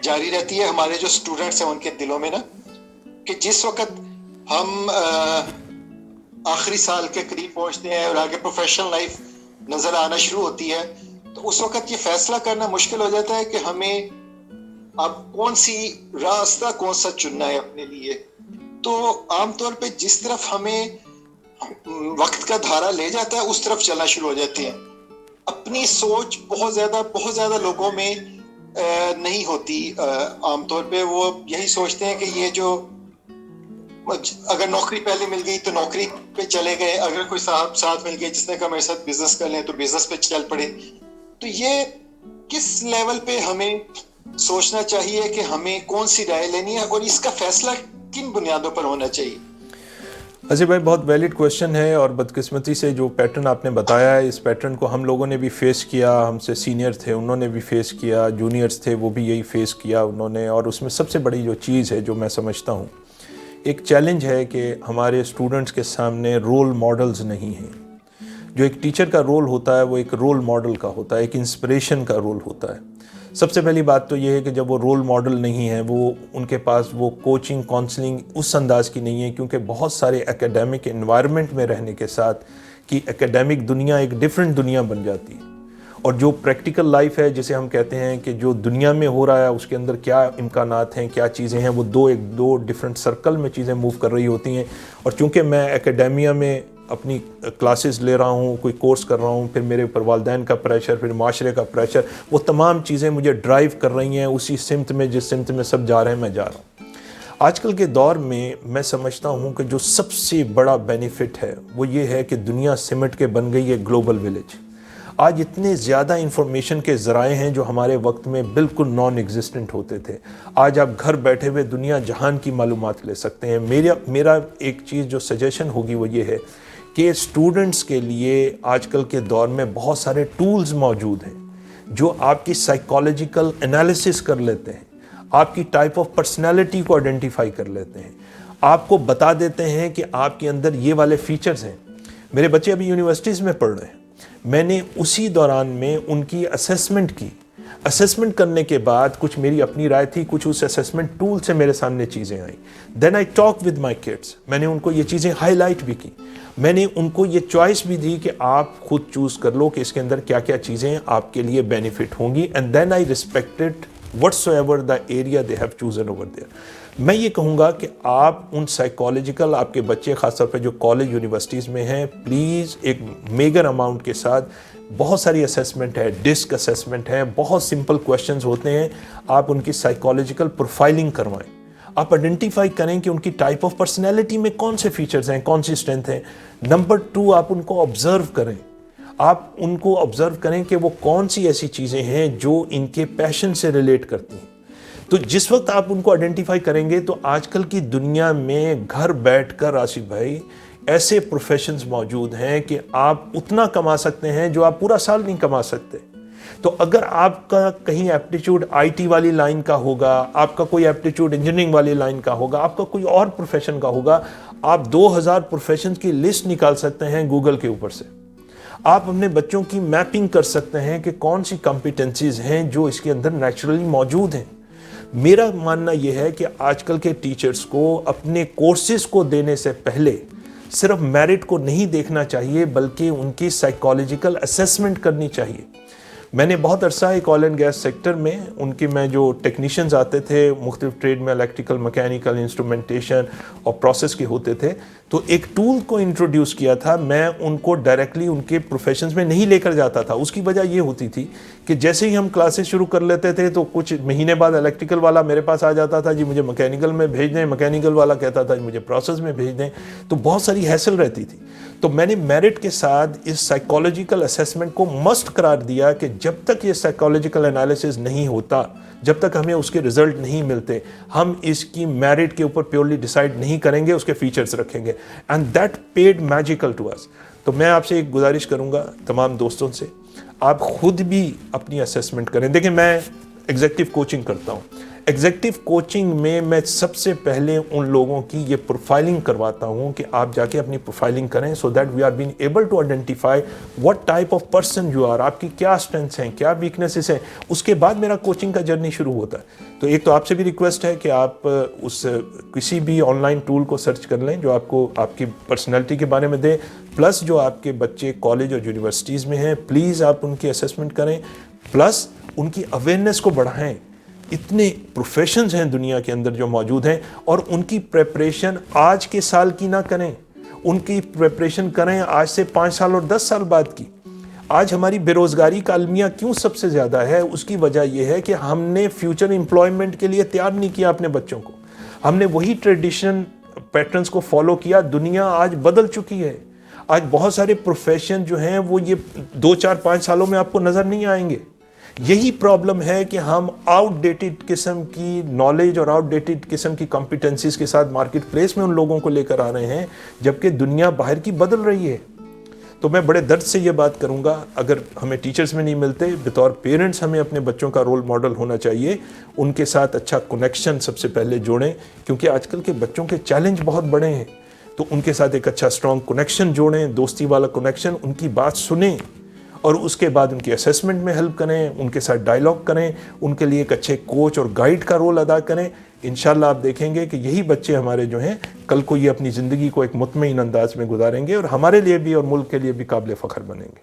जारी रहती है हमारे जो स्टूडेंट्स हैं उनके दिलों में ना, कि जिस वक्त हम आखिरी साल के करीब पहुंचते हैं और आगे प्रोफेशनल लाइफ नजर आना शुरू होती है, तो उस वक्त ये फैसला करना मुश्किल हो जाता है कि हमें अब कौन सी रास्ता कौन सा चुनना है अपने लिए। तो आमतौर पे जिस तरफ हमें वक्त का धारा ले जाता है उस तरफ चलना शुरू हो जाते हैं। अपनी सोच बहुत ज्यादा लोगों में नहीं होती। आमतौर पे वो यही सोचते हैं कि ये जो अगर नौकरी पहले मिल गई तो नौकरी पे चले गए, अगर कोई साहब साथ मिल गए जिसने कहा मेरे साथ बिजनेस कर लें तो बिजनेस पे चल पड़े। तो ये किस लेवल पे हमें सोचना चाहिए कि हमें कौन सी राय लेनी है और इसका फैसला किन बुनियादों पर होना चाहिए? अजय भाई, बहुत वैलिड क्वेश्चन है और बदकिस्मती से जो पैटर्न आपने बताया है, इस पैटर्न को हम लोगों ने भी फेस किया। हमसे सीनियर थे उन्होंने भी फेस किया, जूनियर्स थे वो भी यही फेस किया उन्होंने। और उसमें सबसे बड़ी जो चीज़ है जो मैं समझता हूँ, एक चैलेंज है कि हमारे स्टूडेंट्स के सामने रोल मॉडल्स नहीं हैं। जो एक टीचर का रोल होता है वो एक रोल मॉडल का होता है, एक इंस्पिरेशन का रोल होता है। सबसे पहली बात तो ये है कि जब वो रोल मॉडल नहीं है, वो उनके पास वो कोचिंग काउंसलिंग उस अंदाज़ की नहीं है, क्योंकि बहुत सारे एकेडमिक एनवायरनमेंट में रहने के साथ कि एकेडमिक दुनिया एक डिफरेंट दुनिया बन जाती है और जो प्रैक्टिकल लाइफ है जिसे हम कहते हैं कि जो दुनिया में हो रहा है उसके अंदर क्या इम्कानात हैं, क्या चीज़ें हैं, वो दो डिफरेंट सर्कल में चीज़ें मूव कर रही होती हैं। और चूँकि मैं एकेडेमिया में अपनी क्लासेस ले रहा हूँ, कोई कोर्स कर रहा हूँ, फिर मेरे ऊपर वालिदैन का प्रेशर, फिर माशरे का प्रेशर, वो तमाम चीज़ें मुझे ड्राइव कर रही हैं उसी सिमत में जिस सिमत में सब जा रहे हैं मैं जा रहा हूँ। आजकल के दौर में मैं समझता हूँ कि जो सबसे बड़ा बेनिफिट है वो ये है कि दुनिया सिमट के बन गई है ग्लोबल विलेज। आज इतने ज़्यादा इंफॉर्मेशन के ज़राए हैं जो हमारे वक्त में बिल्कुल नॉन एग्जिस्टेंट होते थे। आज आप घर बैठे हुए दुनिया जहान की मालूमात ले सकते हैं। मेरा एक चीज़ जो सजेशन होगी वो ये है कि स्टूडेंट्स के लिए आजकल के दौर में बहुत सारे टूल्स मौजूद हैं जो आपकी साइकोलॉजिकल एनालिसिस कर लेते हैं, आपकी टाइप ऑफ पर्सनैलिटी को आइडेंटिफाई कर लेते हैं, आपको बता देते हैं कि आपके अंदर ये वाले फीचर्स हैं। मेरे बच्चे अभी यूनिवर्सिटीज़ में पढ़ रहे हैं, मैंने उसी दौरान में उनकी असेसमेंट की। असेसमेंट करने के बाद कुछ मेरी अपनी राय थी, कुछ उस असेसमेंट टूल से मेरे सामने चीज़ें आई। Then I talk with my kids, मैंने उनको ये चीज़ें हाईलाइट भी की, मैंने उनको ये चॉइस भी दी कि आप खुद चूज़ कर लो कि इसके अंदर क्या क्या चीज़ें आपके लिए बेनिफिट होंगी। And then I respected whatsoever the area they have chosen over there. मैं ये कहूँगा कि आप उन साइकोलॉजिकल, आपके बच्चे खासतौर पर जो कॉलेज यूनिवर्सिटीज़ में हैं, प्लीज़ एक मेजर अमाउंट के साथ, बहुत सारी असेसमेंट है, डिस्क असेसमेंट है, बहुत सिंपल क्वेश्चंस होते हैं, आप उनकी साइकोलॉजिकल प्रोफाइलिंग करवाएं। आप आइडेंटिफाई करें कि उनकी टाइप ऑफ पर्सनैलिटी में कौन से फीचर्स हैं, कौन सी स्ट्रेंथ है। नंबर 2, आप उनको ऑब्जर्व करें। आप उनको ऑब्जर्व करें कि वो कौन सी ऐसी चीज़ें हैं जो इनके पैशन से रिलेट करती हैं। तो जिस वक्त आप उनको आइडेंटिफाई करेंगे तो आजकल की दुनिया में घर बैठकर आसिफ भाई ऐसे प्रोफेशंस मौजूद हैं कि आप उतना कमा सकते हैं जो आप पूरा साल नहीं कमा सकते। तो अगर आपका कहीं एप्टीट्यूड आईटी वाली लाइन का होगा, आपका कोई एप्टीट्यूड इंजीनियरिंग वाली लाइन का होगा, आपका कोई और प्रोफेशन का होगा, आप 2000 प्रोफेशंस की लिस्ट निकाल सकते हैं गूगल के ऊपर से। आप अपने बच्चों की मैपिंग कर सकते हैं कि कौन सी कॉम्पिटेंसीज हैं जो इसके अंदर नेचुरली मौजूद हैं। मेरा मानना यह है कि आजकल के टीचर्स को अपने कोर्सेज को देने से पहले सिर्फ मेरिट को नहीं देखना चाहिए, बल्कि उनकी साइकोलॉजिकल असेसमेंट करनी चाहिए। मैंने बहुत अरसा एक ऑयल एंड गैस सेक्टर में उनकी मैं जो टेक्नीशियंस आते थे मुख्तलिफ ट्रेड में, इलेक्ट्रिकल, मैकेनिकल, इंस्ट्रूमेंटेशन और प्रोसेस के होते थे, तो एक टूल को इंट्रोड्यूस किया था। मैं उनको डायरेक्टली उनके प्रोफेशंस में नहीं लेकर जाता था। उसकी वजह ये होती थी कि जैसे ही हम क्लासेस शुरू कर लेते थे तो कुछ महीने बाद इलेक्ट्रिकल वाला मेरे पास आ जाता था, जी मुझे मैकेनिकल में भेज दें, मैकेनिकल वाला कहता था जी मुझे प्रोसेस में भेज दें। तो बहुत सारी हैसल रहती थी। तो मैंने मेरिट के साथ इस साइकोलॉजिकल असेसमेंट को मस्ट करार दिया कि जब तक ये साइकोलॉजिकल एनालिसिस नहीं होता, जब तक हमें उसके रिजल्ट नहीं मिलते, हम इसकी मेरिट के ऊपर प्योरली डिसाइड नहीं करेंगे, उसके फीचर्स रखेंगे। And that paid magical to us. तो मैं आपसे एक गुजारिश करूंगा तमाम दोस्तों से, आप खुद भी अपनी असेसमेंट करें। देखिए, मैं एग्जीक्यूटिव कोचिंग करता हूँ। एग्जेक्टिव कोचिंग में मैं सबसे पहले उन लोगों की ये प्रोफाइलिंग करवाता हूँ कि आप जाके अपनी प्रोफाइलिंग करें, so that we are being able to identify what type of person you are, आपकी क्या स्ट्रेंथ्स हैं, क्या वीकनेसेस हैं। उसके बाद मेरा कोचिंग का जर्नी शुरू होता है। तो एक तो आपसे भी रिक्वेस्ट है कि आप उस किसी भी ऑनलाइन टूल को सर्च कर लें जो आपको आपकी पर्सनैलिटी के बारे में दे, प्लस जो आपके बच्चे कॉलेज और यूनिवर्सिटीज़ में हैं प्लीज़ आप उनकी असेसमेंट करें, प्लस उनकी अवेयरनेस को बढ़ाएं। इतने प्रोफेशंस हैं दुनिया के अंदर जो मौजूद हैं, और उनकी प्रेपरेशन आज के साल की ना करें, उनकी प्रेपरेशन करें आज से 5 साल और 10 साल बाद की। आज हमारी बेरोज़गारी का अलमिया क्यों सबसे ज़्यादा है, उसकी वजह यह है कि हमने फ्यूचर एम्प्लॉयमेंट के लिए तैयार नहीं किया अपने बच्चों को। हमने वही ट्रेडिशन पैटर्न्स को फॉलो किया। दुनिया आज बदल चुकी है। आज बहुत सारे प्रोफेशन जो हैं वो ये 2, 4, 5 सालों में आपको नज़र नहीं आएंगे। यही प्रॉब्लम है कि हम आउटडेटेड किस्म की नॉलेज और आउटडेटेड किस्म की कॉम्पिटेंसीज के साथ मार्केट प्लेस में उन लोगों को लेकर आ रहे हैं, जबकि दुनिया बाहर की बदल रही है। तो मैं बड़े दर्द से ये बात करूंगा, अगर हमें टीचर्स में नहीं मिलते, बतौर पेरेंट्स हमें अपने बच्चों का रोल मॉडल होना चाहिए। उनके साथ अच्छा कनेक्शन सबसे पहले जोड़ें, क्योंकि आजकल के बच्चों के चैलेंज बहुत बड़े हैं। तो उनके साथ एक अच्छा स्ट्रॉन्ग कनेक्शन जोड़ें, दोस्ती वाला कनेक्शन, उनकी बात सुनें और उसके बाद उनकी असेसमेंट में हेल्प करें, उनके साथ डायलॉग करें, उनके लिए एक अच्छे कोच और गाइड का रोल अदा करें। इंशाल्लाह आप देखेंगे कि यही बच्चे हमारे जो हैं कल को ये अपनी ज़िंदगी को एक मुतमईन अंदाज में गुजारेंगे और हमारे लिए भी और मुल्क के लिए भी काबिल फ़ख्र बनेंगे।